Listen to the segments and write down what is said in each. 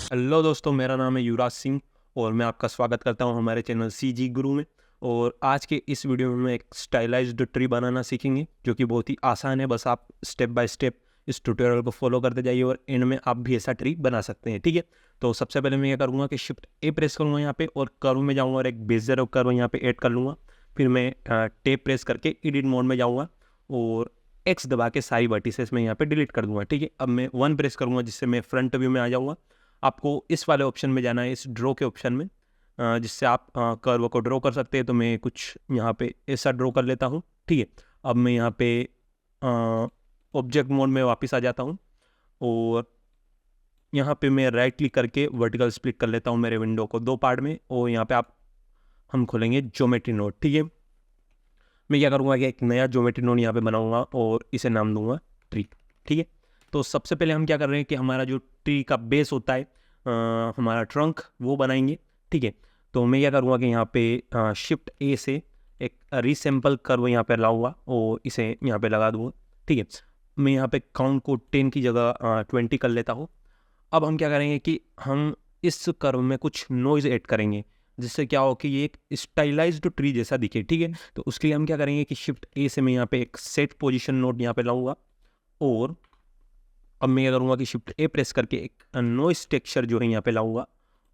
Hello दोस्तों, मेरा नाम है युवराज सिंह और मैं आपका स्वागत करता हूं हमारे चैनल सीजी गुरु में। और आज के इस वीडियो में एक स्टाइलाइज्ड ट्री बनाना सीखेंगे जो कि बहुत ही आसान है। बस आप स्टेप बाय स्टेप इस ट्यूटोरियल को फॉलो करते जाइए और एंड में आप भी ऐसा ट्री बना सकते हैं। ठीक है, तो सबसे पहले मैं क्या करूँगा कि शिफ्ट ए प्रेस करूँगा यहाँ पे और कर्व में जाऊँगा और एक बेजर कर्व यहाँ पे ऐड कर लूँगा। फिर मैं टेप प्रेस करके एडिट मोड में जाऊँगा और एक्स दबा के सारी वर्टिसेस में यहाँ पे डिलीट कर दूँगा। ठीक है, अब मैं 1 प्रेस करूँगा जिससे मैं फ्रंट व्यू में आ जाऊँगा। आपको इस वाले ऑप्शन में जाना है, इस ड्रॉ के ऑप्शन में, जिससे आप कर्व को ड्रॉ कर सकते हैं। तो मैं कुछ यहाँ पे ऐसा ड्रॉ कर लेता हूँ। ठीक है, अब मैं यहाँ पे ऑब्जेक्ट मोड में वापस आ जाता हूँ और यहाँ पे मैं राइट क्लिक करके वर्टिकल स्प्लिट कर लेता हूँ मेरे विंडो को 2 पार्ट में। और यहाँ पे हम खोलेंगे ज्योमेट्री नोड। ठीक है, मैं क्या करूँगा कि एक नया ज्योमेट्री नोड यहाँ पे बनाऊँगा और इसे नाम दूंगा ट्री। ठीक है, तो सबसे पहले हम क्या कर रहे हैं कि हमारा जो ट्री का बेस होता है, हमारा ट्रंक, वो बनाएंगे। ठीक है, तो मैं क्या करूँगा कि यहाँ पे शिफ्ट ए से एक रीसैम्पल कर्व यहाँ पे लाऊंगा और इसे यहाँ पे लगा दूंगा। ठीक है, मैं यहाँ पे काउंट को 10 की जगह 20 कर लेता हूँ। अब हम क्या करेंगे कि हम इस कर्व में कुछ नॉइज़ ऐड करेंगे जिससे क्या हो कि ये एक स्टाइलाइज्ड ट्री जैसा दिखे। ठीक है, तो उसके लिए हम क्या करेंगे कि शिफ्ट ए से मैं यहाँ पे एक सेट पोजीशन नोड यहाँ पे लाऊंगा और अब मैं क्या करूँगा कि शिफ्ट ए प्रेस करके एक नॉइस टेक्सचर जो है यहाँ पे लाऊंगा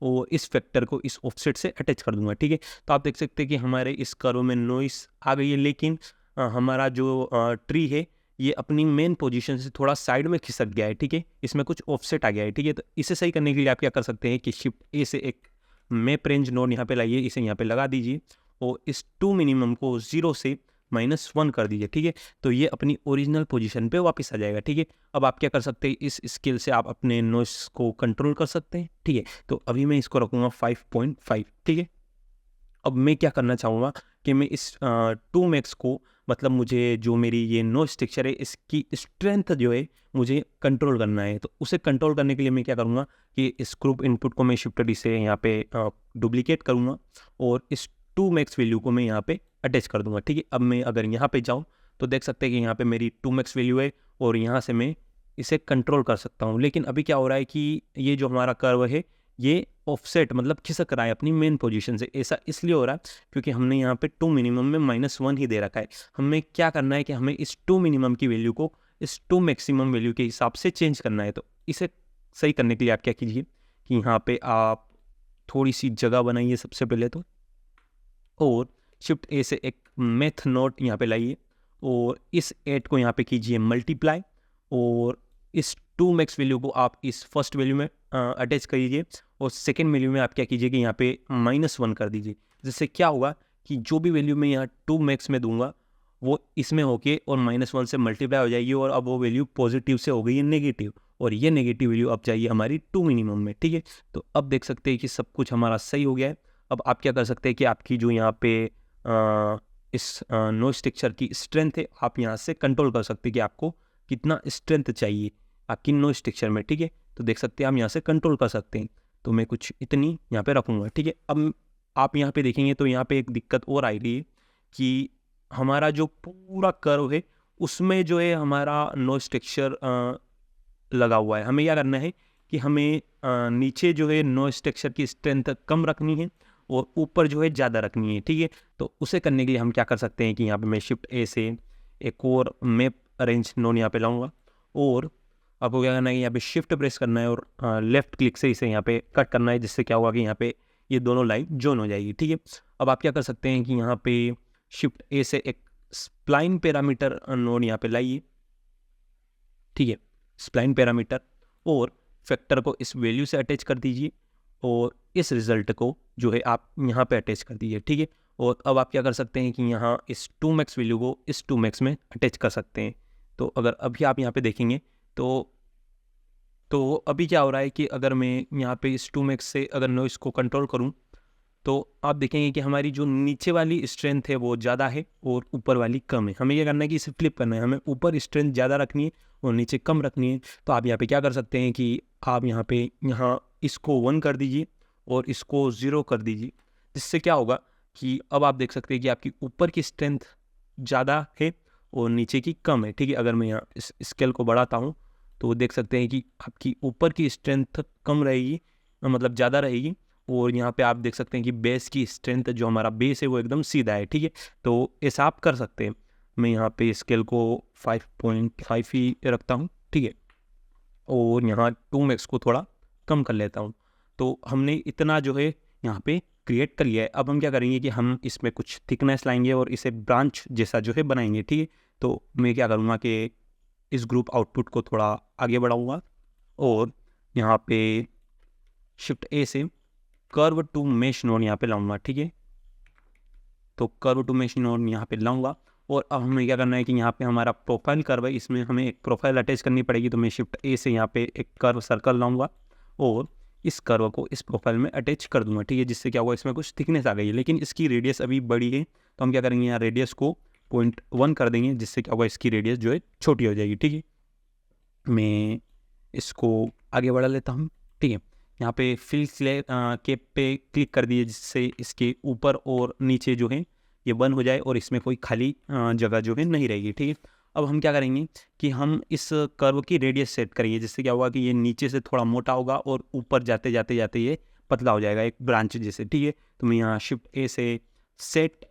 और इस फैक्टर को इस ऑफसेट से अटैच कर दूंगा। ठीक है, तो आप देख सकते हैं कि हमारे इस कर्व में नॉइस आ गई है, लेकिन हमारा जो ट्री है ये अपनी मेन पोजीशन से थोड़ा साइड में खिसक गया है। ठीक है, इसमें कुछ ऑफसेट आ गया है। ठीक है, तो इसे सही करने के लिए आप क्या कर सकते हैं कि शिफ्ट ए से एक मैप रेंज नोड यहाँ पे लाइए, इसे यहाँ पे लगा दीजिए और इस टू मिनिमम को 0 से -1 कर दीजिए। ठीक है, तो ये अपनी ओरिजिनल पोजीशन पे वापस आ जाएगा। ठीक है, अब आप क्या कर सकते हैं, इस स्केल से आप अपने नॉइस को कंट्रोल कर सकते हैं। ठीक है, तो अभी मैं इसको रखूँगा 5.5। ठीक है, अब मैं क्या करना चाहूँगा कि मैं इस 2 मैक्स को, मतलब मुझे जो मेरी ये नॉइस टेक्सचर है इसकी स्ट्रेंथ जो है मुझे कंट्रोल करना है। तो उसे कंट्रोल करने के लिए मैं क्या करूँगा कि इस ग्रुप इनपुट को मैं शिफ्ट डी से यहाँ पे डुप्लीकेट करूँगा और इस 2 मैक्स वैल्यू को मैं यहाँ पे अटैच कर दूंगा। ठीक है, अब मैं अगर यहाँ पे जाऊँ तो देख सकते हैं कि यहाँ पे मेरी 2 मैक्स वैल्यू है और यहाँ से मैं इसे कंट्रोल कर सकता हूँ। लेकिन अभी क्या हो रहा है कि ये जो हमारा कर्व है ये ऑफसेट मतलब खिसक रहा है अपनी मेन पोजीशन से। ऐसा इसलिए हो रहा है क्योंकि हमने यहाँ पे 2 मिनिमम में -1 ही दे रखा है। हमें क्या करना है कि हमें इस 2 मिनिमम की वैल्यू को इस 2 मैक्सिमम वैल्यू के हिसाब से चेंज करना है। तो इसे सही करने के लिए आप क्या कीजिए कि यहाँ पे आप थोड़ी सी जगह बनाइए सबसे पहले तो, और शिफ्ट ए से एक मैथ नोट यहाँ पे लाइए और इस 8 को यहाँ पे कीजिए मल्टीप्लाई और इस 2 मैक्स वैल्यू को आप इस फर्स्ट वैल्यू में अटैच करिए और सेकेंड वैल्यू में आप क्या कीजिए कि यहाँ पे -1 कर दीजिए। जिससे क्या होगा कि जो भी वैल्यू मैं यहाँ 2 मैक्स में दूंगा वो इसमें होके और -1 से मल्टीप्लाई हो जाएगी और अब वो वैल्यू पॉजिटिव से हो गई है नेगेटिव, और ये नेगेटिव वैल्यू अब जाइए हमारी 2 मिनिमम में। ठीक है, तो अब देख सकते हैं कि सब कुछ हमारा सही हो गया है। अब आप क्या कर सकते हैं कि आपकी जो यहाँ पे इस नॉइस टेक्सचर की स्ट्रेंथ है आप यहाँ से कंट्रोल कर सकते हैं कि आपको कितना स्ट्रेंथ चाहिए आपकी नॉइस टेक्सचर में। ठीक है, तो देख सकते हैं आप यहाँ से कंट्रोल कर सकते हैं। तो मैं कुछ इतनी यहाँ पे रखूँगा। ठीक है, अब आप यहाँ पे देखेंगे तो यहाँ पे एक दिक्कत और आई रही है कि हमारा जो पूरा कर्व है उसमें जो है हमारा नॉइस टेक्सचर लगा हुआ है। हमें क्या करना है कि हमें नीचे जो है नॉइस टेक्सचर की स्ट्रेंथ कम रखनी है और ऊपर जो है ज़्यादा रखनी है। ठीक है, तो उसे करने के लिए हम क्या कर सकते हैं कि यहाँ पे मैं शिफ्ट ए से एक और मैप अरेंज नोड यहाँ पे लाऊंगा और आपको क्या करना है कि यहाँ पे शिफ्ट प्रेस करना है और लेफ्ट क्लिक से इसे यहाँ पे कट करना है। जिससे क्या होगा कि यहाँ पे ये दोनों लाइन जॉइन हो जाएगी। ठीक है, अब आप क्या कर सकते हैं कि यहाँ पे शिफ्ट ए से एक स्प्लाइन पैरामीटर नोड यहाँ पे लाइए। ठीक है, स्प्लाइन पैरामीटर और फैक्टर को इस वैल्यू से अटैच कर दीजिए और इस रिजल्ट को जो है आप यहाँ पे अटैच कर दीजिए। ठीक है, और अब आप क्या कर सकते हैं कि यहाँ इस 2 मैक्स वैल्यू को इस 2 मैक्स में अटैच कर सकते हैं। तो अगर अभी आप यहाँ पे देखेंगे तो अभी क्या हो रहा है कि अगर मैं यहाँ पे इस 2 मैक्स से अगर नॉइस को कंट्रोल करूँ तो आप देखेंगे कि हमारी जो नीचे वाली स्ट्रेंथ है वो ज़्यादा है और ऊपर वाली कम है। हमें ये करना है कि इसे फ्लिप करना है, हमें ऊपर स्ट्रेंथ ज़्यादा रखनी है और नीचे कम रखनी है। तो आप यहाँ पे क्या कर सकते हैं कि आप यहाँ इसको 1 कर दीजिए और इसको 0 कर दीजिए। जिससे क्या होगा कि अब आप देख सकते हैं कि आपकी ऊपर की स्ट्रेंथ ज़्यादा है और नीचे की कम है। ठीक है, अगर मैं यहाँ इस स्केल को बढ़ाता हूँ तो देख सकते हैं कि आपकी ऊपर की स्ट्रेंथ कम रहेगी मतलब ज़्यादा रहेगी। और यहाँ पे आप देख सकते हैं कि बेस की स्ट्रेंथ जो हमारा बेस है वो एकदम सीधा है, ठीक है। तो ऐसा आप कर सकते हैं। मैं यहाँ पे स्केल को 5.5 ही रखता हूँ, ठीक है, और यहाँ 2 मैक्स को थोड़ा कम कर लेता हूँ। तो हमने इतना जो है यहाँ पे क्रिएट कर लिया है। अब हम क्या करेंगे कि हम इसमें कुछ थिकनेस लाएंगे और इसे ब्रांच जैसा जो है बनाएंगे, ठीक है। तो मैं क्या करूँगा कि इस ग्रुप आउटपुट को थोड़ा आगे बढ़ाऊँगा और यहाँ पे शिफ्ट ए से कर्व टू मेश नोड यहाँ पे लाऊंगा, ठीक है। तो कर्व टू मेश नोड यहाँ पे लाऊंगा और अब हमें क्या करना है कि यहाँ पे हमारा प्रोफाइल कर्व है, इसमें हमें एक प्रोफाइल अटैच करनी पड़ेगी। तो मैं शिफ्ट ए से यहाँ पे एक कर्व सर्कल लाऊंगा और इस कर्व को इस प्रोफाइल में अटैच कर दूंगा, ठीक है। जिससे क्या होगा, इसमें कुछ थिकनेस आ गई है, लेकिन इसकी रेडियस अभी बड़ी है। तो हम क्या करेंगे, यहाँ रेडियस को 0.1 कर देंगे, जिससे क्या होगा, इसकी रेडियस जो है छोटी हो जाएगी, ठीक है। मैं इसको आगे बढ़ा लेता हूँ, ठीक है। यहाँ पे फिल कैप पे क्लिक कर दिए, जिससे इसके ऊपर और नीचे जो है ये बंद हो जाए और इसमें कोई खाली जगह जो है नहीं रहेगी, ठीक है। अब हम क्या करेंगे कि हम इस कर्व की रेडियस सेट करेंगे, जिससे क्या होगा कि ये नीचे से थोड़ा मोटा होगा और ऊपर जाते जाते जाते ये पतला हो जाएगा, एक ब्रांच जैसे, ठीक है। तो मैं यहाँ शिफ्ट ए से सेट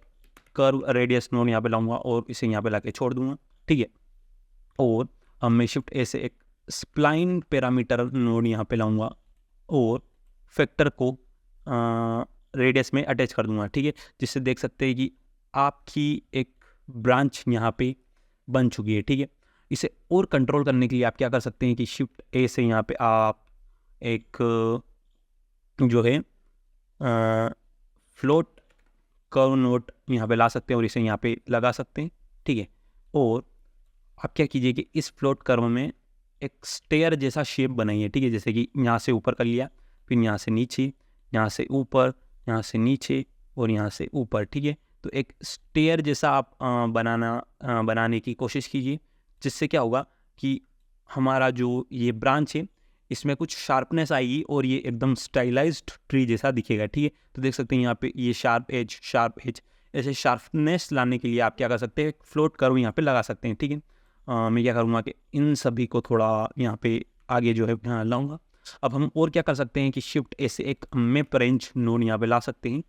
कर्व रेडियस नोड यहाँ पे लाऊंगा और इसे यहाँ पे लाके छोड़ दूंगा, ठीक है। और अब मैं शिफ्ट ए से एक स्प्लाइन पैरामीटर नोड यहाँ पे लाऊंगा और फैक्टर को रेडियस में अटैच कर दूंगा, ठीक है। जिससे देख सकते हैं कि आपकी एक ब्रांच यहाँ पे बन चुकी है, ठीक है। इसे और कंट्रोल करने के लिए आप क्या कर सकते हैं कि शिफ्ट ए से यहाँ पे आप एक जो है फ्लोट कर्व नोट यहाँ पे ला सकते हैं और इसे यहाँ पे लगा सकते हैं, ठीक है। और आप क्या कीजिए कि इस फ्लोट कर्व में एक स्टेयर जैसा शेप बनाइए, ठीक है। जैसे कि यहाँ से ऊपर कर लिया, फिर यहाँ से नीचे, यहाँ से ऊपर, यहाँ से नीचे और यहाँ से ऊपर, ठीक है। तो एक स्टेयर जैसा आप बनाने की कोशिश कीजिए, जिससे क्या होगा कि हमारा जो ये ब्रांच है इसमें कुछ शार्पनेस आएगी और ये एकदम स्टाइलाइज्ड ट्री जैसा दिखेगा, ठीक है। तो देख सकते हैं यहाँ पे ये शार्प एज, ऐसे शार्पनेस लाने के लिए आप क्या कर सकते हैं, फ्लोट कर्व यहाँ पे लगा सकते हैं, ठीक है। मैं क्या करूँगा कि इन सभी को थोड़ा यहाँ पे आगे जो है यहाँ लाऊंगा। अब हम और क्या कर सकते हैं कि शिफ्ट ए से एक मैप रेंज नोड यहाँ पे ला सकते हैं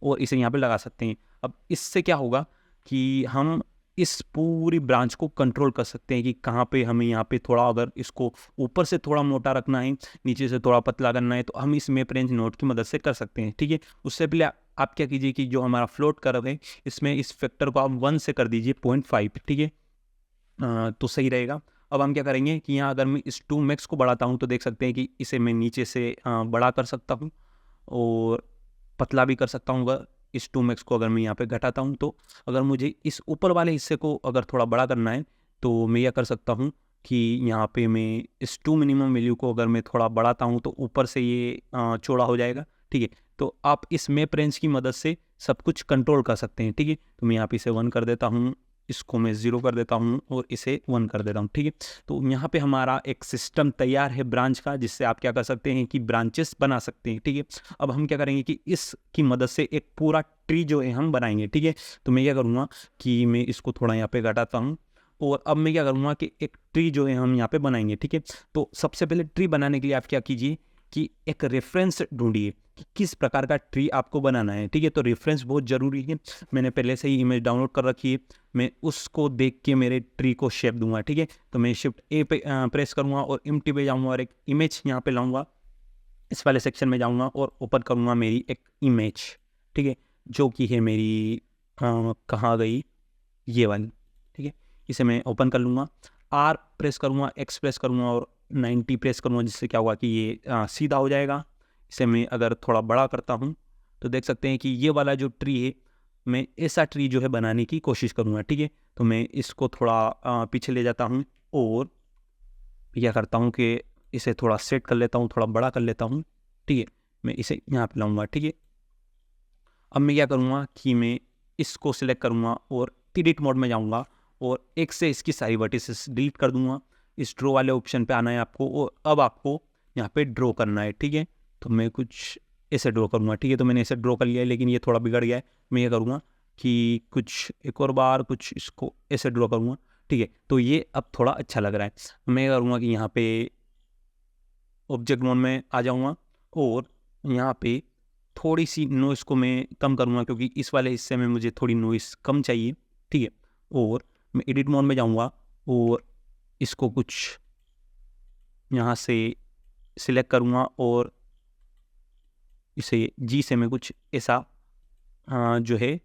और इसे यहाँ पे लगा सकते हैं। अब इससे क्या होगा कि हम इस पूरी ब्रांच को कंट्रोल कर सकते हैं कि कहाँ पे हमें यहाँ पे थोड़ा, अगर इसको ऊपर से थोड़ा मोटा रखना है, नीचे से थोड़ा पतला करना है, तो हम इस मैप रेंज नोड की मदद से कर सकते हैं, ठीक है। उससे पहले आप क्या कीजिए कि जो हमारा फ्लोट कर्व है इसमें इस फैक्टर को आप 1 से कर दीजिए 0.5, ठीक है। तो सही रहेगा। अब हम क्या करेंगे कि यहाँ अगर मैं इस 2 मैक्स को बढ़ाता हूँ तो देख सकते हैं कि इसे मैं नीचे से बड़ा कर सकता हूँ और पतला भी कर सकता हूँ। अगर इस 2 मैक्स को अगर मैं यहाँ पे घटाता हूँ, तो अगर मुझे इस ऊपर वाले हिस्से को अगर थोड़ा बड़ा करना है तो मैं यह कर सकता हूँ कि यहाँ पे मैं इस 2 मिनिमम वैल्यू को अगर मैं थोड़ा बढ़ाता हूँ तो ऊपर से ये चौड़ा हो जाएगा, ठीक है। तो आप इस मैप रेंज की मदद से सब कुछ कंट्रोल कर सकते हैं, ठीक है। तो मैं यहाँ पे इसे 1 कर देता हूँ, इसको मैं 0 कर देता हूँ और इसे 1 कर देता हूँ, ठीक है। तो यहाँ पे हमारा एक सिस्टम तैयार है ब्रांच का, जिससे आप क्या कर सकते हैं कि ब्रांचेस बना सकते हैं, ठीक है। अब हम क्या करेंगे कि इसकी मदद से एक पूरा ट्री जो है हम बनाएंगे, ठीक है। तो मैं क्या करूँगा कि मैं इसको थोड़ा यहाँ पे घटाता हूँ और अब मैं क्या करूँगा कि एक ट्री जो है हम यहाँ पे बनाएंगे, ठीक है। तो सबसे पहले ट्री बनाने के लिए आप क्या कीजिए कि एक रेफरेंस ढूंढिए कि किस प्रकार का ट्री आपको बनाना है, ठीक है। तो रेफरेंस बहुत ज़रूरी है। मैंने पहले से ही इमेज डाउनलोड कर रखी है, मैं उसको देख के मेरे ट्री को शेप दूंगा, ठीक है। तो मैं शिफ्ट ए पे प्रेस करूँगा और एम्प्टी पे जाऊँगा और एक इमेज यहाँ पे लाऊंगा, इस वाले सेक्शन में जाऊँगा और ओपन करूँगा मेरी एक इमेज, ठीक है, जो कि है मेरी कहाँ गई, ये वाली, ठीक है। इसे मैं ओपन कर लूँगा, आर प्रेस करूँगा, एक्स प्रेस करूँगा और 90 प्रेस करूँगा, जिससे क्या हुआ कि ये सीधा हो जाएगा। इसे मैं अगर थोड़ा बड़ा करता हूँ तो देख सकते हैं कि ये वाला जो ट्री है, मैं ऐसा ट्री जो है बनाने की कोशिश करूँगा, ठीक है। तो मैं इसको थोड़ा पीछे ले जाता हूँ और क्या करता हूँ कि इसे थोड़ा सेट कर लेता हूँ, थोड़ा बड़ा कर लेता हूँ, ठीक है। मैं इसे यहाँ पे लाऊंगा, ठीक है। अब मैं क्या करूँगा कि मैं इसको सिलेक्ट करूँगा और एडिट मोड में जाऊँगा और एक से इसकी सारी वर्टिसेस डिलीट कर दूँगा। इस ड्रॉ वाले ऑप्शन पे आना है आपको और अब आपको यहाँ पे ड्रॉ करना है, ठीक है। तो मैं कुछ ऐसे ड्रॉ करूँगा, ठीक है। तो मैंने ऐसे ड्रॉ कर लिया है, लेकिन ये थोड़ा बिगड़ गया है। मैं ये करूँगा कि कुछ एक और बार कुछ इसको ऐसे ड्रॉ करूँगा, ठीक है। तो ये अब थोड़ा अच्छा लग रहा है। मैं करूँगा कि यहाँ पे ऑब्जेक्ट मोड में आ जाऊँगा और यहाँ पे थोड़ी सी नॉइस को मैं कम करूँगा क्योंकि इस वाले हिस्से में मुझे थोड़ी नॉइस कम चाहिए, ठीक है। और मैं एडिट मोड में जाऊँगा और इसको कुछ यहाँ से सिलेक्ट करूँगा और इसे जी से मैं कुछ ऐसा जो है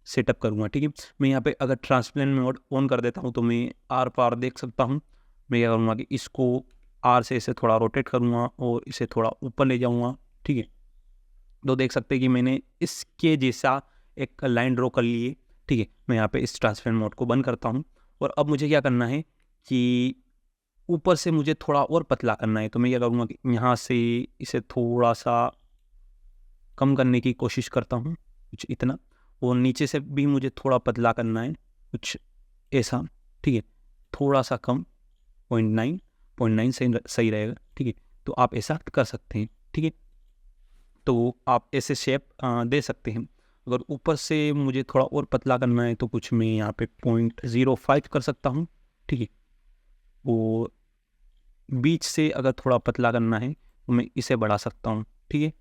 सेटअप करूँगा, ठीक है। मैं यहाँ पे अगर ट्रांसपेरेंट मोड ऑन कर देता हूँ तो मैं आर पार देख सकता हूँ। मैं क्या करूँगा कि इसको आर से इसे थोड़ा रोटेट करूँगा और इसे थोड़ा ऊपर ले जाऊँगा, ठीक है। तो देख सकते हैं कि मैंने इसके जैसा एक लाइन ड्रॉ कर ली है, ठीक है। मैं यहाँ पे इस ट्रांसपेरेंट मोड को बंद करता हूँ और अब मुझे क्या करना है कि ऊपर से मुझे थोड़ा और पतला करना है। तो मैं क्या करूँगा कि यहाँ से इसे थोड़ा सा कम करने की कोशिश करता हूँ, कुछ इतना, और नीचे से भी मुझे थोड़ा पतला करना है, कुछ ऐसा, ठीक है। थोड़ा सा कम, 0.9 सही रहेगा, ठीक है। तो आप ऐसा कर सकते हैं, ठीक है। तो आप ऐसे शेप दे सकते हैं। अगर ऊपर से मुझे थोड़ा और पतला करना है तो कुछ मैं यहाँ पे 0.05 कर सकता हूँ, ठीक है। और बीच से अगर थोड़ा पतला करना है तो मैं इसे बढ़ा सकता हूँ, ठीक है,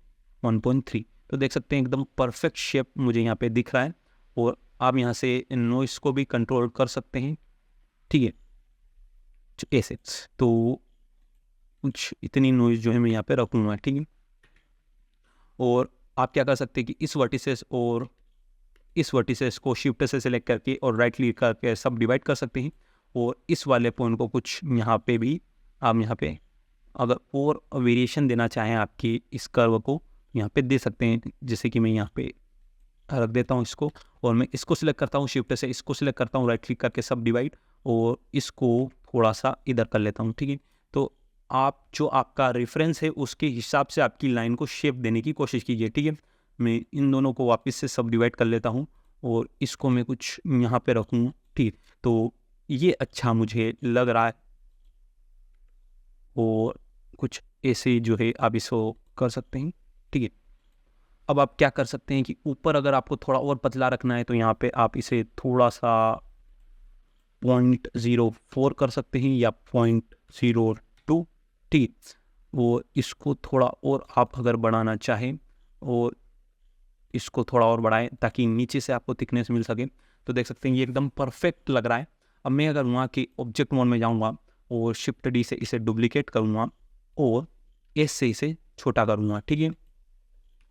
1.3। तो देख सकते हैं एकदम परफेक्ट शेप मुझे यहाँ पे दिख रहा है। और आप यहाँ से नॉइस को भी कंट्रोल कर सकते हैं, ठीक है, ऐसे। तो कुछ इतनी नॉइस जो है मैं यहाँ पे रखूँगा, ठीक है। और आप क्या कर सकते हैं कि इस वर्टिसेस और इस वर्टिसेस को शिफ्ट से सिलेक्ट करके और राइट क्लिक करके सब डिवाइड कर सकते हैं। और इस वाले पॉइंट को कुछ यहाँ पे भी आप यहाँ पे अगर और वेरिएशन देना चाहें आपके इस कर्व को यहाँ पे दे सकते हैं। जैसे कि मैं यहाँ पे रख देता हूँ इसको और मैं इसको सिलेक्ट करता हूँ, शिफ्ट से इसको सिलेक्ट करता हूँ, राइट क्लिक करके सब डिवाइड, और इसको थोड़ा सा इधर कर लेता हूँ, ठीक है। तो आप जो आपका रेफरेंस है उसके हिसाब से आपकी लाइन को शेप देने की कोशिश कीजिए, ठीक है। मैं इन दोनों को वापस से सब डिवाइड कर लेता हूँ और इसको मैं कुछ यहाँ पे रखूँगा, ठीक है। तो ये अच्छा मुझे लग रहा है। और कुछ ऐसे जो है आप इसको कर सकते हैं, ठीक है। अब आप क्या कर सकते हैं कि ऊपर अगर आपको थोड़ा और पतला रखना है तो यहाँ पे आप इसे थोड़ा सा 0.04 कर सकते हैं या 0.02, ठीक है। वो इसको थोड़ा और आप अगर बढ़ाना चाहें और इसको थोड़ा और बढ़ाएं ताकि नीचे से आपको थिकनेस मिल सके, तो देख सकते हैं ये एकदम परफेक्ट लग रहा है। अब मैं अगर वहाँ के ऑब्जेक्ट मोड में जाऊँगा और शिफ्ट डी से इसे डुप्लीकेट करूँगा और एस से इसे छोटा करूँगा, ठीक है।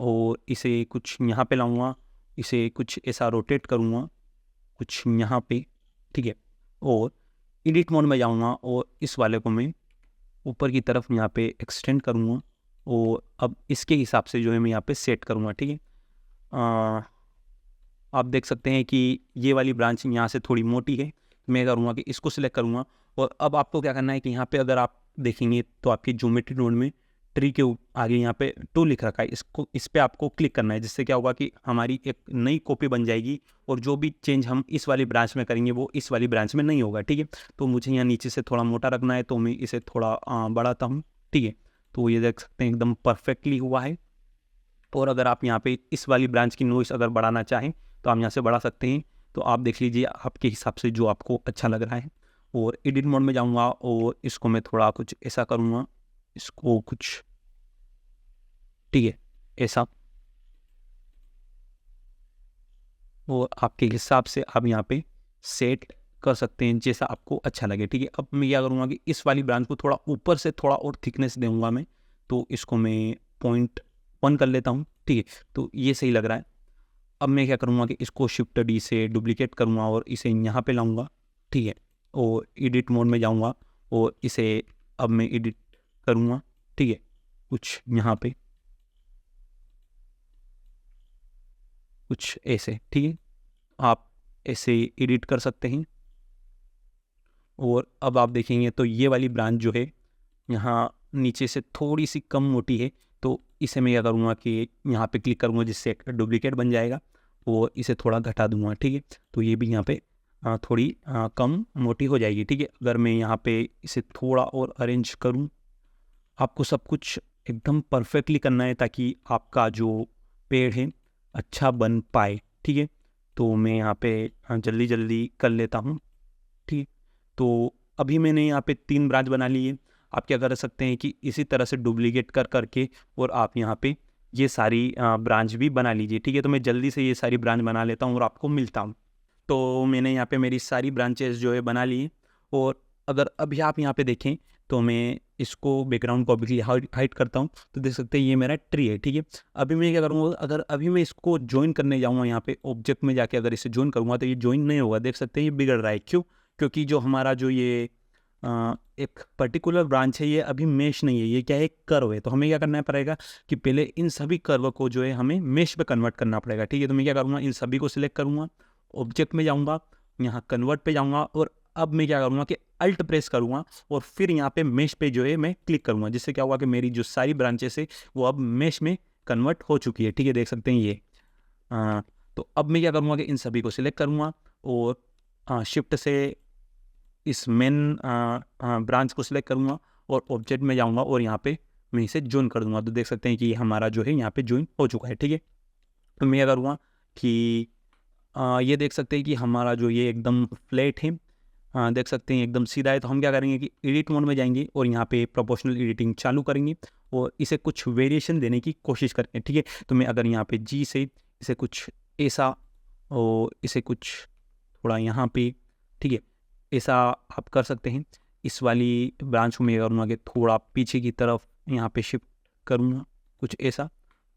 और इसे कुछ यहाँ पे लाऊंगा, इसे कुछ ऐसा रोटेट करूँगा कुछ यहाँ पे, ठीक है। और एडिट मोड में जाऊँगा और इस वाले को मैं ऊपर की तरफ यहाँ पे एक्सटेंड करूँगा और अब इसके हिसाब से जो है मैं यहाँ पे सेट करूँगा, ठीक है। आप देख सकते हैं कि ये वाली ब्रांच यहाँ से थोड़ी मोटी है। मैं करूँगा कि इसको सिलेक्ट करूँगा और अब आपको क्या करना है कि यहाँ पे अगर आप देखेंगे तो आपकी ज्योमेट्री नोड में ट्री के आगे यहाँ पे 2 लिख रखा है, इसको इस पे आपको क्लिक करना है, जिससे क्या होगा कि हमारी एक नई कॉपी बन जाएगी और जो भी चेंज हम इस वाली ब्रांच में करेंगे वो इस वाली ब्रांच में नहीं होगा, ठीक है। तो मुझे यहाँ नीचे से थोड़ा मोटा रखना है तो मैं इसे थोड़ा बढ़ाता हूँ, ठीक है। तो ये देख सकते हैं एकदम परफेक्टली हुआ है। और अगर आप यहाँ पे इस वाली ब्रांच की नॉइस अगर बढ़ाना चाहें तो आप यहाँ से बढ़ा सकते हैं। तो आप देख लीजिए आपके हिसाब से जो आपको अच्छा लग रहा है। और एडिट मोड में जाऊँगा और इसको मैं थोड़ा कुछ ऐसा करूँगा, इसको कुछ, ठीक है, ऐसा। और आपके हिसाब से आप यहाँ पे सेट कर सकते हैं जैसा आपको अच्छा लगे, ठीक है। अब मैं क्या करूँगा कि इस वाली ब्रांच को थोड़ा ऊपर से थोड़ा और थिकनेस दूंगा मैं, तो इसको मैं 0.1 कर लेता हूँ, ठीक है। तो ये सही लग रहा है। अब मैं क्या करूँगा कि इसको शिफ्ट डी से डुप्लीकेट करूँगा और इसे यहाँ पे लाऊंगा, ठीक है। और एडिट मोड में जाऊँगा और इसे अब मैं एडिट करूँगा, ठीक है, कुछ यहाँ पे कुछ ऐसे, ठीक है। आप ऐसे एडिट कर सकते हैं। और अब आप देखेंगे तो ये वाली ब्रांच जो है यहाँ नीचे से थोड़ी सी कम मोटी है, तो इसे मैं क्या करूँगा कि यहाँ पे क्लिक करूँगा जिससे डुप्लीकेट बन जाएगा और इसे थोड़ा घटा दूंगा, ठीक है। तो ये भी यहाँ पे थोड़ी कम मोटी हो जाएगी, ठीक है। अगर मैं यहाँ पे इसे थोड़ा और अरेंज करूँ, आपको सब कुछ एकदम परफेक्टली करना है ताकि आपका जो पेड़ है अच्छा बन पाए, ठीक है। तो मैं यहाँ पे जल्दी जल्दी कर लेता हूँ, ठीक है। तो अभी मैंने यहाँ पे 3 ब्रांच बना ली है। आप क्या कर सकते हैं कि इसी तरह से डुप्लीकेट कर करके और आप यहाँ पे ये सारी ब्रांच भी बना लीजिए, ठीक है। तो मैं जल्दी से ये सारी ब्रांच बना लेता हूँ और आपको मिलता हूँ। तो मैंने यहाँ पे मेरी सारी ब्रांचेस जो है बना ली, और अगर अभी आप यहाँ पे देखें तो मैं इसको बैकग्राउंड को अभी हाइड करता हूँ, तो देख सकते हैं ये मेरा ट्री है, ठीक है। अभी मैं क्या करूँगा, अगर अभी मैं इसको ज्वाइन करने जाऊँगा यहाँ पे ऑब्जेक्ट में जाके अगर इसे ज्वाइन करूँगा तो ये ज्वाइन नहीं होगा, देख सकते हैं ये बिगड़ रहा है। क्यों? क्योंकि जो हमारा जो ये एक पर्टिकुलर ब्रांच है ये अभी मेश नहीं है, ये क्या है, कर्व है। तो हमें क्या करना पड़ेगा कि पहले इन सभी कर्व को जो है हमें मेश पे कन्वर्ट करना पड़ेगा, ठीक है। तो मैं क्या करूँगा, इन सभी को सिलेक्ट करूँगा, ऑब्जेक्ट में जाऊँगा, यहाँ कन्वर्ट पे जाऊँगा, और अब मैं क्या करूँगा कि अल्ट प्रेस करूँगा और फिर यहाँ पे मेश पे जो है मैं क्लिक करूँगा, जिससे क्या हुआ कि मेरी जो सारी ब्रांचेस है वो अब मेश में कन्वर्ट हो चुकी है, ठीक है। देख सकते हैं ये तो अब मैं क्या करूँगा कि इन सभी को सिलेक्ट करूँगा और शिफ्ट से इस मेन ब्रांच को सिलेक्ट करूँगा और ऑब्जेक्ट में जाऊँगा और यहाँ पे मैं इसे ज्वाइन कर दूँगा। तो देख सकते हैं कि हमारा जो है यहाँ पे ज्वाइन हो चुका है, ठीक है। तो मैं क्या करूँगा कि ये देख सकते हैं कि हमारा जो ये एकदम फ्लैट है, देख सकते हैं एकदम सीधा है। तो हम क्या करेंगे कि एडिट मोड में जाएंगे और यहाँ पे प्रोपोर्शनल एडिटिंग चालू करेंगे और इसे कुछ वेरिएशन देने की कोशिश करेंगे, ठीक है। तो मैं अगर यहाँ पे जी से इसे कुछ ऐसा और इसे कुछ थोड़ा यहाँ पे, ठीक है, ऐसा आप कर सकते हैं। इस वाली ब्रांच को मैं करूँगा कि थोड़ा पीछे की तरफ यहाँ पे शिफ्ट करूँगा कुछ ऐसा,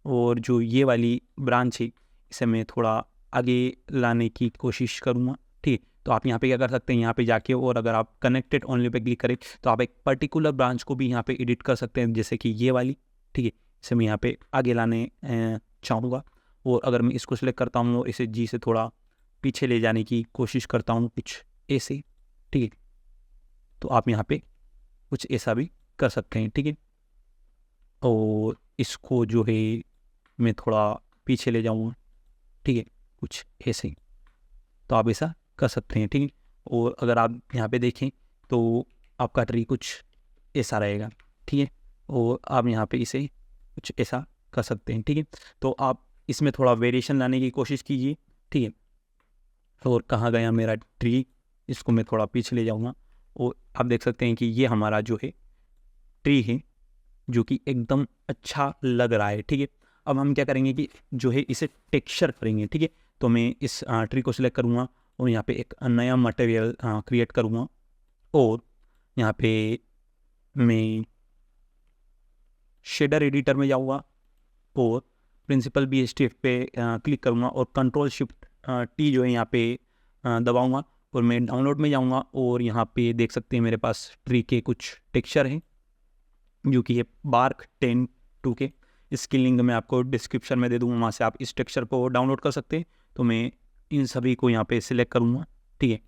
और जो ये वाली ब्रांच है इसे मैं थोड़ा आगे लाने की कोशिश करूँगा, ठीक है। तो आप यहाँ पे क्या कर सकते हैं, यहाँ पे जाके और अगर आप कनेक्टेड ओनली पे क्लिक करें तो आप एक पर्टिकुलर ब्रांच को भी यहाँ पे एडिट कर सकते हैं, जैसे कि ये वाली, ठीक है। इसे मैं यहाँ पे आगे लाने चाहूँगा, और अगर मैं इसको सिलेक्ट करता हूँ और इसे जी से थोड़ा पीछे ले जाने की कोशिश करता हूँ कुछ ऐसे, ठीक है। तो आप यहाँ पे कुछ ऐसा भी कर सकते हैं, ठीक है। और इसको जो है मैं थोड़ा पीछे ले जाऊँगा, ठीक है, कुछ ऐसे। तो आप ऐसा कर सकते हैं, ठीक है। और अगर आप यहाँ पे देखें तो आपका ट्री कुछ ऐसा रहेगा, ठीक है। और आप यहाँ पे इसे कुछ ऐसा कर सकते हैं, ठीक है। तो आप इसमें थोड़ा वेरिएशन लाने की कोशिश कीजिए, ठीक है। और कहाँ गया मेरा ट्री, इसको मैं थोड़ा पीछे ले जाऊँगा और आप देख सकते हैं कि ये हमारा जो है ट्री है जो कि एकदम अच्छा लग रहा है, ठीक है। अब हम क्या करेंगे कि जो है इसे टेक्सचर करेंगे, ठीक है। तो मैं इस ट्री को सिलेक्ट करूँगा और यहाँ पे एक नया मटेरियल क्रिएट करूँगा और यहाँ पे मैं शेडर एडिटर में जाऊँगा और प्रिंसिपल BSTF पे क्लिक करूँगा और कंट्रोल शिफ्ट टी जो है यहाँ पे दबाऊँगा और मैं डाउनलोड में जाऊँगा और यहाँ पे देख सकते हैं मेरे पास ट्री के कुछ टेक्सचर हैं जो कि है बार्क 10.2 के। इसकी लिंक मैं आपको डिस्क्रिप्शन में दे दूँगा, वहाँ से आप इस टेक्सचर को डाउनलोड कर सकते हैं। तो मैं इन सभी को यहाँ पे सिलेक्ट करूँगा, ठीक है,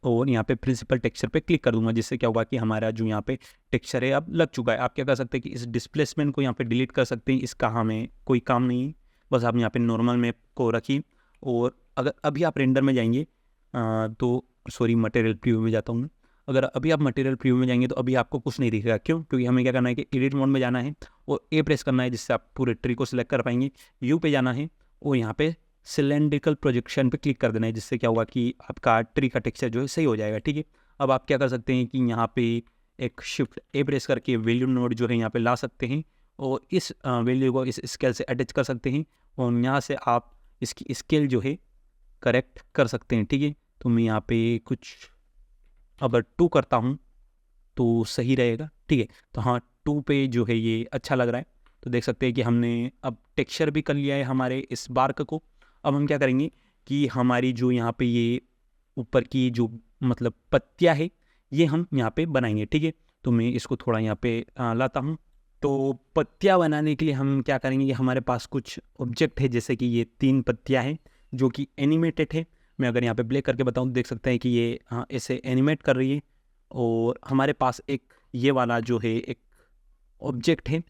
और यहाँ पे प्रिंसिपल टेक्सचर पे क्लिक कर दूंगा, जिससे क्या होगा कि हमारा जो यहाँ पे टेक्सचर है अब लग चुका है। आप क्या कर सकते हैं कि इस डिस्प्लेसमेंट को यहाँ पे डिलीट कर सकते हैं, इसका हमें कोई काम नहीं है, बस आप यहाँ पे नॉर्मल मैप को रखिए। और अगर अभी आप रेंडर में जाएंगे तो सॉरी मटेरियल प्रीव्यू में जाता हूँ मैं। अगर अभी आप मटेरियल प्रीव्यू में जाएंगे तो अभी आपको कुछ नहीं दिखेगा, क्यों? क्योंकि हमें क्या करना है कि एडिट मोड में जाना है और ए प्रेस करना है, जिससे आप पूरे ट्री को सिलेक्ट कर पाएंगे। यू पे जाना है और यहाँ पे सिलेंड्रिकल प्रोजेक्शन पे क्लिक कर देना है, जिससे क्या होगा कि आपका ट्री का टेक्सचर जो है सही हो जाएगा, ठीक है। अब आप क्या कर सकते हैं कि यहाँ पे एक शिफ्ट ए प्रेस करके वैल्यू नोड जो है यहाँ पे ला सकते हैं और इस वैल्यू को इस स्केल से अटैच कर सकते हैं और यहाँ से आप इसकी स्केल जो है करेक्ट कर सकते हैं, ठीक है। तो मैं यहाँ पे कुछ अगर 2 करता हूँ तो सही रहेगा, ठीक है। तो हाँ 2 पे जो है ये अच्छा लग रहा है। तो देख सकते हैं कि हमने अब टेक्सचर भी कर लिया है हमारे इस बार्क को। अब हम क्या करेंगे कि हमारी जो यहाँ पे ये ऊपर की जो मतलब पत्तियाँ है ये हम यहाँ पे बनाएंगे, ठीक है। तो मैं इसको थोड़ा यहाँ पे लाता हूँ। तो पत्तियाँ बनाने के लिए हम क्या करेंगे कि हमारे पास कुछ ऑब्जेक्ट है, जैसे कि ये 3 पत्तियाँ हैं जो कि एनिमेटेड है। मैं अगर यहाँ पे प्ले करके बताऊँ तो देख सकते हैं कि ये ऐसे एनिमेट कर रही है। और हमारे पास एक ये वाला जो है एक ऑब्जेक्ट है,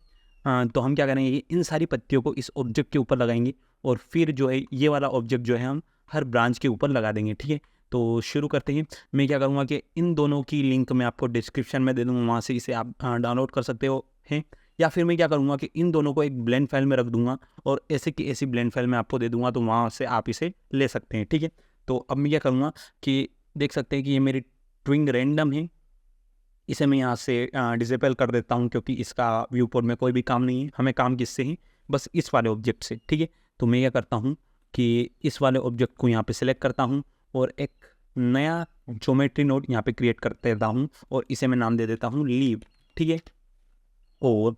तो हम क्या करेंगे कि इन सारी पत्तियों को इस ऑब्जेक्ट के ऊपर लगाएंगे और फिर जो है ये वाला ऑब्जेक्ट जो है हम हर ब्रांच के ऊपर लगा देंगे, ठीक है। तो शुरू करते हैं। मैं क्या करूँगा कि इन दोनों की लिंक मैं आपको डिस्क्रिप्शन में दे दूँगा, वहाँ से इसे आप डाउनलोड कर सकते हो हैं। या फिर मैं क्या करूँगा कि इन दोनों को एक ब्लेंड फाइल में रख दूँगा और ऐसे की ऐसी ब्लेंड फाइल में आपको दे दूँगा, तो वहाँ से आप इसे ले सकते हैं, ठीक है। तो अब मैं क्या करूँगा कि देख सकते हैं कि ये मेरी ट्विंग रैंडम है इसे मैं यहाँ से डिसेबल कर देता हूँ, क्योंकि इसका व्यू पोर्ट में कोई भी काम नहीं है, हमें काम किससे ही, बस इस वाले ऑब्जेक्ट से, ठीक है। तो मैं क्या करता हूँ कि इस वाले ऑब्जेक्ट को यहाँ पे सिलेक्ट करता हूँ और एक नया ज्योमेट्री नोड यहाँ पे क्रिएट कर देता हूँ और इसे मैं नाम दे देता हूँ लीव, ठीक है। और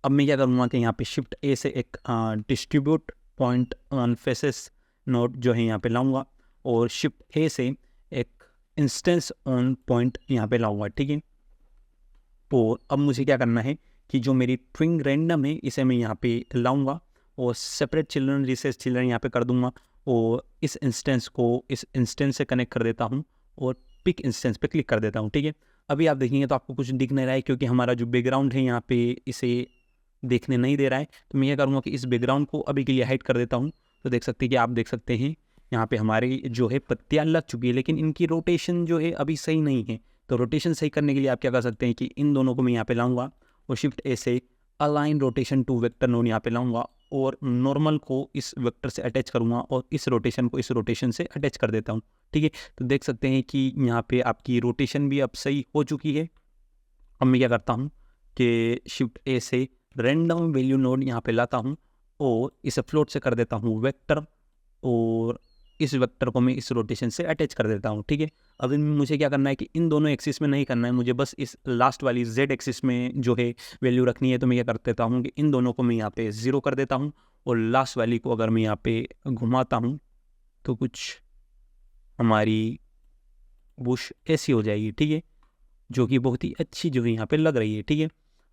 अब मैं क्या करूँगा कि यहाँ पे शिफ्ट ए से एक distribute point on faces node जो है यहाँ पे लाऊंगा और शिफ्ट ए से एक इंस्टेंस ऑन पॉइंट यहाँ पे लाऊंगा, ठीक है। और अब मुझे क्या करना है कि जो मेरी ट्विंग रैंडम है इसे मैं यहाँ पे लाऊंगा और सेपरेट चिल्ड्रन रिसेस चिल्ड्रन यहाँ पे कर दूंगा और इस इंस्टेंस को इस इंस्टेंस से कनेक्ट कर देता हूँ और पिक इंस्टेंस पे क्लिक कर देता हूँ, ठीक है। अभी आप देखेंगे तो आपको कुछ दिख नहीं रहा है, क्योंकि हमारा जो बैकग्राउंड है यहाँ पे इसे देखने नहीं दे रहा है। तो मैं ये करूँगा कि इस बैकग्राउंड को अभी के लिए हाइड कर देता हूँ। तो देख सकते हैं कि आप देख सकते हैं यहाँ पे हमारी जो है पत्तियाँ लग चुकी है, लेकिन इनकी रोटेशन जो है अभी सही नहीं है। तो रोटेशन सही करने के लिए आप क्या कर सकते हैं कि इन दोनों को मैं यहाँ पे लाऊंगा और शिफ्ट ए से align rotation to vector node यहाँ पे लाऊंगा और नॉर्मल को इस वेक्टर से अटैच करूँगा और इस रोटेशन को इस रोटेशन से अटैच कर देता हूँ, ठीक है। तो देख सकते हैं कि यहाँ पे आपकी रोटेशन भी अब सही हो चुकी है। अब मैं क्या करता हूँ कि शिफ्ट ए से रैंडम वैल्यू नोड यहाँ पे लाता हूँ और इसे फ्लोट से कर देता हूँ वेक्टर और इस वेक्टर को मैं इस रोटेशन से अटैच कर देता हूँ, ठीक है। अभी मुझे क्या करना है कि इन दोनों एक्सिस में नहीं करना है, मुझे बस इस लास्ट वाली जेड एक्सिस में जो है वैल्यू रखनी है। तो मैं क्या कर देता हूँ कि इन दोनों को मैं यहाँ पे 0 कर देता हूँ और लास्ट वाली को अगर मैं यहाँ पे घुमाता हूँ तो कुछ हमारी बुश ऐसी हो जाएगी, ठीक है, जो कि बहुत ही अच्छी जो है यहाँ पे लग रही है, ठीक है।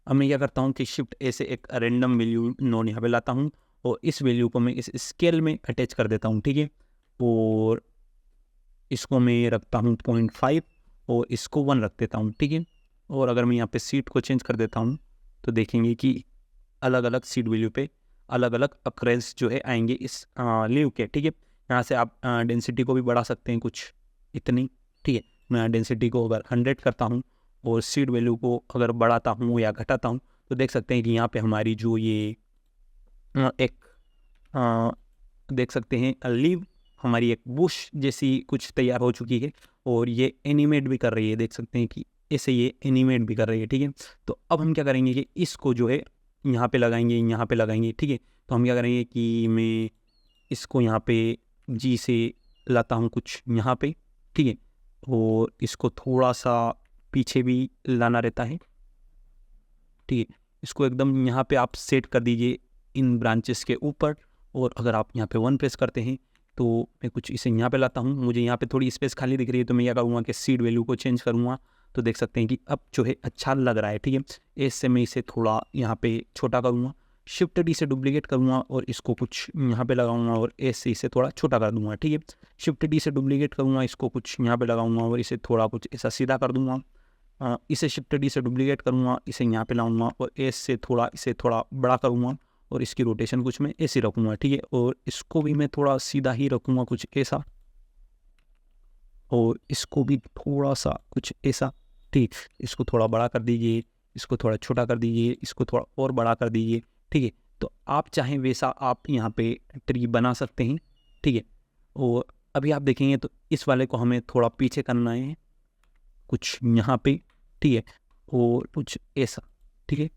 अब मैं क्या करता हूँ कि शिफ्ट ए से एक रैंडम वैल्यू नोड यहाँ पे लाता हूँ और इस वैल्यू को मैं इस स्केल में अटैच कर देता हूँ, ठीक है। और इसको मैं रखता हूँ 0.5 और इसको 1 रख देता हूँ, ठीक है। और अगर मैं यहाँ पे सीट को चेंज कर देता हूँ तो देखेंगे कि अलग अलग सीट वैल्यू पे अलग अलग अक्रेंस जो है आएंगे इस लीव के, ठीक है। यहाँ से आप डेंसिटी को भी बढ़ा सकते हैं कुछ इतनी, ठीक है। मैं डेंसिटी को अगर 100 करता हूँ और सीड वैल्यू को अगर बढ़ाता हूँ या घटाता हूँ तो देख सकते हैं कि यहाँ पे हमारी जो ये एक देख सकते हैं लीव हमारी एक बुश जैसी कुछ तैयार हो चुकी है और ये एनिमेट भी कर रही है, देख सकते हैं कि ऐसे ये एनिमेट भी कर रही है, ठीक है। तो अब हम क्या करेंगे कि इसको जो है यहाँ पे लगाएंगे, यहाँ पे लगाएंगे, ठीक है। तो हम क्या करेंगे कि मैं इसको यहाँ पे जी से लाता हूँ कुछ यहाँ पे, ठीक है, और इसको थोड़ा सा पीछे भी लाना रहता है, ठीक है। इसको एकदम यहाँ पे आप सेट कर दीजिए इन ब्रांचेस के ऊपर और अगर आप यहाँ पे 1 प्रेस करते हैं तो मैं कुछ इसे यहाँ पे लाता हूँ। मुझे यहाँ पे थोड़ी स्पेस खाली दिख रही है तो मैं क्या करूँगा कि सीड वैल्यू को चेंज करूँगा तो देख सकते हैं कि अब जो है अच्छा लग रहा है, ठीक है। इससे मैं इसे थोड़ा यहाँ पे छोटा करूँगा, शिफ्ट डी से डुप्लीकेट करूँगा और इसको कुछ यहाँ पे लगाऊंगा और एस से इसे थोड़ा छोटा कर दूँगा, ठीक है। शिफ्ट डी से डुप्लीकेट करूँगा, इसको कुछ यहाँ पे लगाऊंगा और इसे थोड़ा कुछ ऐसा सीधा कर दूँगा। इसे शिफ्ट डी से डुप्लीकेट करूँगा, इसे यहाँ पे लाऊंगा और एस से थोड़ा इसे थोड़ा बड़ा करूँगा और इसकी रोटेशन कुछ मैं ऐसे रखूँगा, ठीक है। और इसको भी मैं थोड़ा सीधा ही रखूँगा कुछ ऐसा और इसको भी थोड़ा सा कुछ ऐसा, ठीक। इसको थोड़ा बड़ा कर दीजिए, इसको थोड़ा छोटा कर दीजिए, इसको थोड़ा और बड़ा कर दीजिए, ठीक है। तो आप चाहें वैसा आप यहाँ पे ट्री बना सकते हैं, ठीक है। और अभी आप देखेंगे तो इस वाले को हमें थोड़ा पीछे करना है कुछ यहाँ पे, ठीक है, और कुछ ऐसा, ठीक है।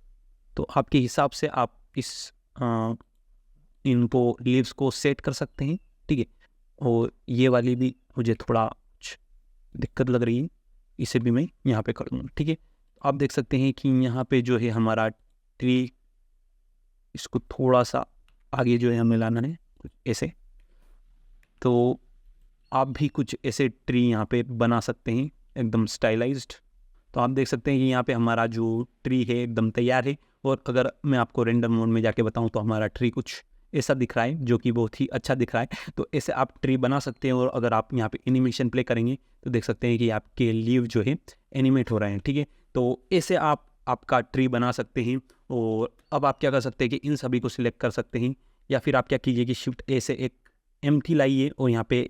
तो आपके हिसाब से आप इस इनको लीव्स को सेट कर सकते हैं, ठीक है। और ये वाली भी मुझे थोड़ा दिक्कत लग रही है, इसे भी मैं यहाँ पे कर दूँगा, ठीक है। आप देख सकते हैं कि यहाँ पे जो है हमारा ट्री, इसको थोड़ा सा आगे जो है हमें लाना है कुछ ऐसे। तो आप भी कुछ ऐसे ट्री यहाँ पे बना सकते हैं एकदम स्टाइलाइज्ड। तो आप देख सकते हैं कि यहाँ पे हमारा जो ट्री है एकदम तैयार है। और अगर मैं आपको रेंडम मोड में जाके बताऊँ तो हमारा ट्री कुछ ऐसा दिख रहा है जो कि बहुत ही अच्छा दिख रहा है। तो ऐसे आप ट्री बना सकते हैं और अगर आप यहाँ पे एनिमेशन प्ले करेंगे तो देख सकते हैं कि आपके लीव जो है एनिमेट हो रहे हैं, ठीक है। तो ऐसे आप आपका ट्री बना सकते हैं। और अब आप क्या कर सकते हैं कि इन सभी को सिलेक्ट कर सकते हैं या फिर आप क्या कीजिए कि शिफ्ट ए से एक एम्प्टी लाइए और यहाँ पे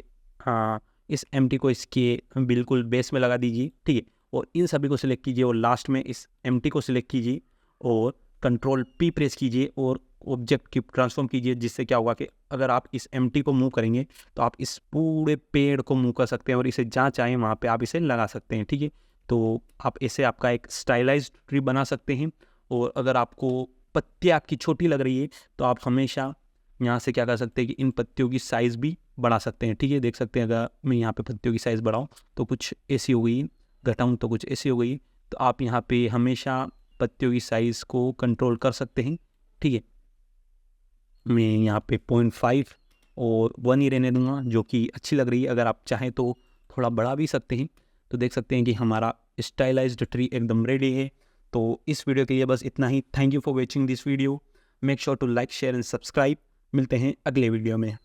इस एम्प्टी को इसके बिल्कुल बेस में लगा दीजिए, ठीक है। और इन सभी को सिलेक्ट कीजिए और लास्ट में इस एम्प्टी को सिलेक्ट कीजिए और कंट्रोल पी प्रेस कीजिए और ऑब्जेक्ट की ट्रांसफॉर्म कीजिए, जिससे क्या होगा कि अगर आप इस एम्प्टी को मूव करेंगे तो आप इस पूरे पेड़ को मूव कर सकते हैं और इसे जहाँ चाहें वहाँ पे आप इसे लगा सकते हैं, ठीक है। तो आप ऐसे आपका एक स्टाइलाइज्ड ट्री बना सकते हैं। और अगर आपको पत्तियाँ आपकी छोटी लग रही है तो आप हमेशा यहाँ से क्या कर सकते हैं कि इन पत्तियों की साइज़ भी बढ़ा सकते हैं। ठीक है, देख सकते हैं अगर मैं यहाँ पे पत्तियों की साइज़ बढ़ाऊँ तो कुछ ऐसी हो गई, घटाऊँ तो कुछ ऐसी हो गई। तो आप यहाँ पे हमेशा पत्तियों की साइज़ को कंट्रोल कर सकते हैं। ठीक है, मैं यहाँ पे 0.5 और 1 ही रहने दूँगा, जो कि अच्छी लग रही है। अगर आप चाहें तो थोड़ा बढ़ा भी सकते हैं। तो देख सकते हैं कि हमारा स्टाइलाइज्ड ट्री एकदम रेडी है। तो इस वीडियो के लिए बस इतना ही। Thank you for watching this video. Make sure to like, share and subscribe. मिलते हैं अगले वीडियो में।